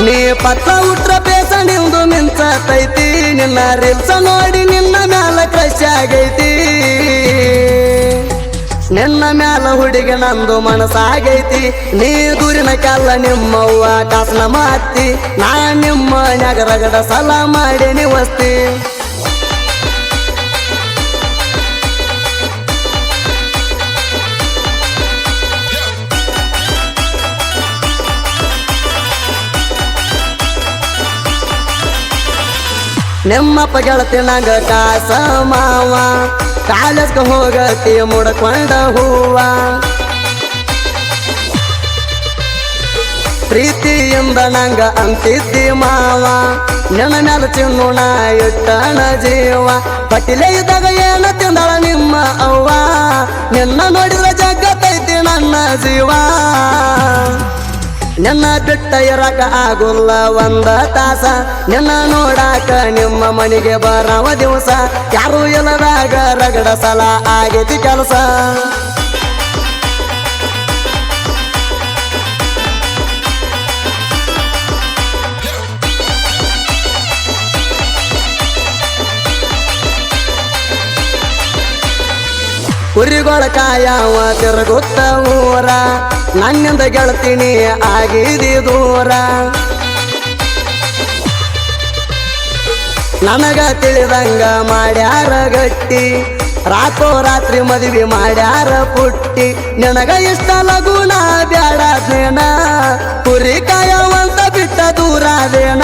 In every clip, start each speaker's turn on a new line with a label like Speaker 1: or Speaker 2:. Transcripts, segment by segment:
Speaker 1: ನೀ ಪತ್ರ ಉಟ್ರ ಬೇಸ ನಿಂದು ಮಿಂಚತೈತಿ ನಿನ್ನ ರೀಲ್ಸ ನೋಡಿ ನಿನ್ನ ಮ್ಯಾಲ ಕ್ರಶ್ ಆಗೈತಿ ನಿನ್ನ ಮ್ಯಾಲ ಹುಡುಗಿ ನಂದು ಮನಸ್ಸಾಗೈತಿ ನೀ ದೂರಿನ ಕಲ್ಲ ನಿಮ್ಮವ್ವ ಕಾಸನ ಮಾತಿ ನಾ ನಿಮ್ಮ ನಗರಗಡ ಸಲ ಮಾಡಿ ನಿವಸ್ತಿ ನಿಮ್ಮಪ್ಪ ಗೆಳತಿ ನಂಗ ಕಾಸ ಮಾವ ಕಾಲೇಜ್ಗೆ ಹೋಗತಿ ಮುಡ್ಕೊಂಡ ಹೂವ ಪ್ರೀತಿಯಿಂದ ನಂಗ ಅಂತಿದ್ದಿ ಮಾವ ನಿನ್ನ ಮ್ಯಾಲ ಚಿನ್ನೋಣ ಇಟ್ಟಣ ಜೀವ ಪಟ್ಟಿಲೆ ಇದ್ದಾಗ ಏನ ತಿಂದಳ ನಿಮ್ಮ ಅವ್ವ ನಿನ್ನ ನೋಡಿದ್ರೆ ಜಗತ್ತೈತಿ ನನ್ನ ಜೀವ ನಿನ್ನ ಬಿಟ್ಟ ಇರಕ ಆಗುಲ್ಲ ಒಂದ ತಾಸ ನಿನ್ನ ನೋಡಾಕ ನಿಮ್ಮ ಮನೆಗೆ ಬರವ ದಿವಸ ಯಾರು ಇಲ್ಲದಾಗ ರಗಡ ಸಲ ಆಗೈತಿ ಕೆಲಸ ಕುರಿಗೊಳ ಕಾಯವ ತಿರುಗುತ್ತ ಊರ ನನ್ನಿಂದ ಗೆಳತೀನಿ ಆಗಿದಿ ದೂರ ನನಗ ತಿಳಿದಂಗ ಮಾಡ್ಯಾರ ಗಟ್ಟಿ ರಾತ್ರಿ ಮದುವೆ ಮಾಡ್ಯಾರ ಪುಟ್ಟಿ ನಿನಗ ಇಷ್ಟ ಲಗುನ ಬ್ಯಾಡ ನೇನ ಕುರಿ ಕಾಯವಂತ ಬಿಟ್ಟ ದೂರಾದೇನ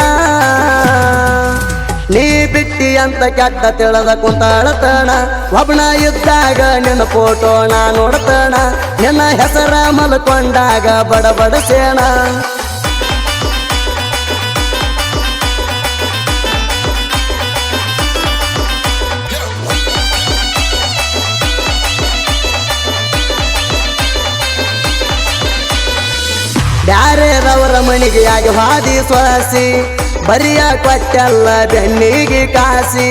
Speaker 1: ನೀ ಬಿಟ್ಟಿ ಅಂತ ಕೆಟ್ಟ ತಿಳಿದ ಕುಂತಾಳತಣ ಒಬ್ಬನ ಇದ್ದಾಗ ನಿನ್ನ ಫೋಟೋ ನಾ ನೋಡ್ತಣ ನಿನ್ನ ಹೆಸರ ಮಲ್ಕೊಂಡಾಗ ಬಡಬಡಸೇಣ ಬ್ಯಾರೆರವರ ಮಣಿಗೆ ಆಗಿ ಹಾದಿ ಸ್ವಾಸಿ ಬರಿಯ ಕೊಟ್ಟೆಲ್ಲ ಬೆನ್ನಿಗೆ ಕಾಸಿ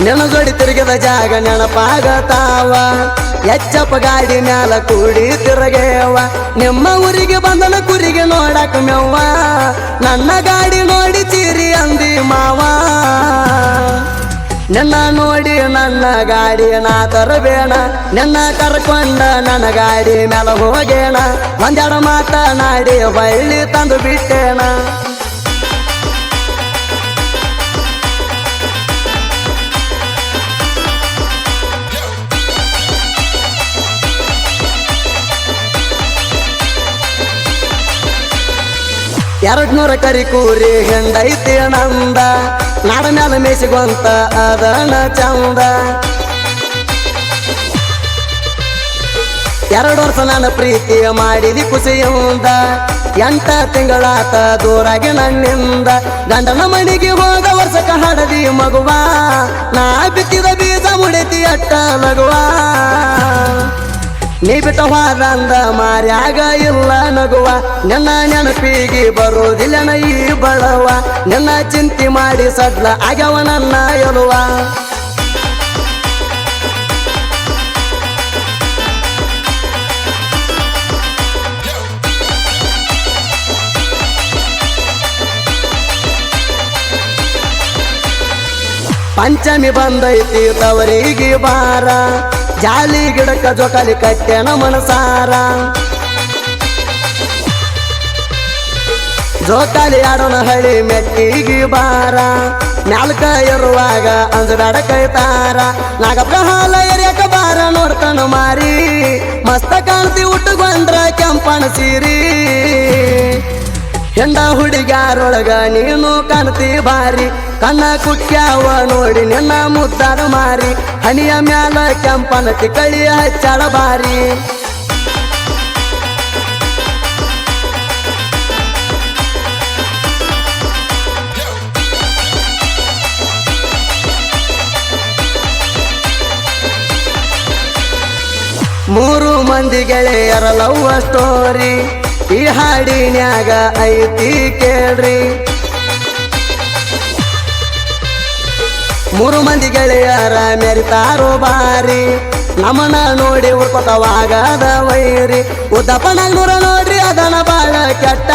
Speaker 1: ನೆನ ಜೋಡಿ ತಿರುಗಿದ ಜಾಗ ನೆನಪಾಗತಾವ ಎಚ್ಚಪ್ಪ ಗಾಡಿ ಮ್ಯಾಲ ಕೂಡಿ ತಿರುಗೇವ ನಿಮ್ಮ ಊರಿಗೆ ಬಂದನ ಕುರಿಗೆ ನೋಡಕ ಮೆವ್ವ ನನ್ನ ಗಾಡಿ ನೋಡಿ ಚೀರಿ ಅಂದಿ ಮಾವ ನಿನ್ನ ನೋಡಿ ನನ್ನ ಗಾಡಿ ನಾ ತರಬೇಣ ನಿನ್ನ ಕರ್ಕೊಂಡ ನನ್ನ ಗಾಡಿ ಮ್ಯಾಲ ಹೋಗೇಣ ಒಂದೆರಡು ಮಾತನಾಡಿ ಬಳ್ಳಿ ತಂದು ಬಿಟ್ಟೇಣ ಎರಡ್ನೂರ ಕರಿ ಕೂರಿ ಹೆಂಡೈತಿ ನಂದ ನಾಡ ಮ್ಯಾಲ ಮೇಸಿಗೊಂತ ಅದನ ಚಂದ 2 ವರ್ಷ ನಾನು ಪ್ರೀತಿ ಮಾಡಿದಿ ಖುಷಿಯಿಂದ 8 ತಿಂಗಳಾತ ದೂರಾಗಿ ನನ್ನಿಂದ ಗಂಡನ ಮನೆಗೆ ಹೋದ ವರ್ಷಕ್ಕ ಹಡದಿ ಮಗುವ ನಾ ಬಿತ್ತಿದ ಬೀಜ ಮುಡಿತಿ ಅಟ್ಟ ಲಗುವ ನೀ ಬಿಟ್ಟ ಹೋದಂದ ಮಾರ್ಯಾಗ ಇಲ್ಲ ನಗುವ ನನ್ನ ನೆನಪಿಗೆ ಬರೋದಿಲ್ಲ ಈ ಬಳವ ನನ್ನ ಚಿಂತೆ ಮಾಡಿ ಸಡ್ಲ ಆಗ್ಯವ ನನ್ನ ಎಲುವ ಪಂಚಮಿ ಬಂದೈತಿ ತವರಿಗೆ ಬಾರ ಜಾಲಿ ಗಿಡಕ್ಕ ಜೋಕಾಲಿ ಕಟ್ಟೆನ ಮನಸಾರ ಜೋಕಾಲಿ ಆಡೋಣ ಹಳಿ ಮೆಟ್ಟಿಗೆ ಬಾರ ನಾಲ್ಕ ಇರುವಾಗ ಅಂಜದಾಡ ಕೈತಾರ ನಾಗಪ್ಪ ಹಾಲ ಎರಿಯಕ ಬಾರ ನೋಡ್ತಾನ ಮಾರಿ ಮಸ್ತ ಕಾಣ್ತಿ ಉಟ್ಟುಕೊಂಡ್ರ ಕೆಂಪಣ ಸೀರಿ ಹೆಂಡ ಹುಡುಗ್ಯಾರೊಳಗ ನೀನು ಕಾಣ್ತಿ ಬಾರಿ ಕಣ್ಣ ಕುಟ್ಟ್ಯಾವ ನೋಡಿ ನಿನ್ನ ಮುದ್ದಾರ ಮಾರಿ ಹನಿಯ ಮ್ಯಾಲ ಕೆಂಪನ ತಿಕಳಿಯ ಹಚ್ಚಳ ಬಾರಿ ಮೂರು ಮಂದಿ ಗೆಳೆಯರ ಲವ್ ಸ್ಟೋರಿ ಈ ಹಾಡಿನ್ಯಾಗ ಐತಿ ಕೇಳ್ರಿ 3 ಮಂದಿ ಗೆಳೆಯರ ಮೆರಿತಾರೋ ಬಾರಿ ನಮನ ನೋಡಿ ಉರ್ಕೊತವಾಗದ ವೈರಿ ಉದ್ದಪ್ಪನಾಗ್ನೂರ ನೋಡ್ರಿ ಅದನ ಬಾಳ ಕೆಟ್ಟ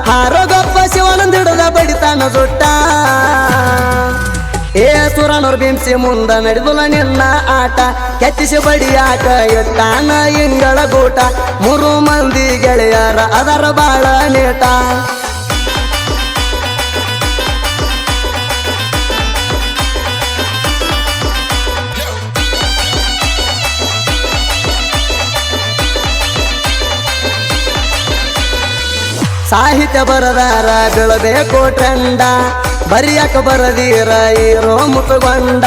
Speaker 1: ಹಾರೋಗಪ್ಪ ಶಿವನಂದಿಡದ ಬಡಿತಾನ ಸುಟ್ಟ ಏ ಸುರನೂರ್ ಬಿಂಸಿ ಮುಂದ ನಡೆದುಲ ನಿನ್ನ ಆಟ ಕೆತ್ತಿಸಿ ಬಡಿಯಾಟ ಎಟ್ಟಾನ ಇಂಗಳ ಗೂಟ 3 ಮಂದಿ ಗೆಳೆಯರ ಅದರ ಬಾಳ ನೇಟ ಸಾಹಿತ್ಯ ಬರದಾರ ಬೀಳಬೇಕು ಟ್ರೆಂಡ ಬರಿಯಕ ಬರದೀರ ಇರೋ ಮುಖಗೊಂಡ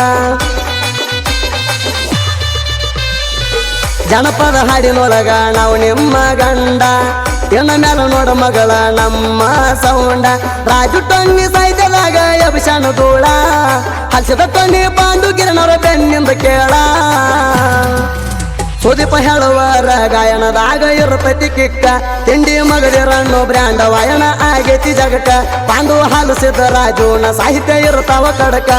Speaker 1: ಜನಪದ ಹಾಡಿನೊಳಗ ನಾವು ನಿಮ್ಮ ಗಂಡ ಇನ್ನ ಮ್ಯಾಲ ನೋಡ ಮಗಳ ನಮ್ಮ ಸೌಂಡ ರಾಜು ಟೊನ್ನಿ ಸಾಹಿತ್ಯದಾಗ ಅಭಿಷಾಣ ಧೂಳ ಹಸಿದ ಟೊನ್ನಿ ಪಾಂಡು ಗಿರಣರ ಬೆನ್ನಿಂದ ಕೇಳ ಸುದೀಪ ಹೇಳುವರ ಗಾಯನದಾಗ ಇರುತ್ತೈತಿ ಕಿಕ್ಕ ತಿಂಡಿ ಮಗದಿರಣ್ಣು ಬ್ರ್ಯಾಂಡ ವಾಯನ ಆಗೈತಿ ಜಗಕ್ಕ ಪಾಂಡು ಹಾಲು ಸಿದ್ದ ರಾಜುನ ಸಾಹಿತ್ಯ ಇರ್ತಾವ ಕಡಕ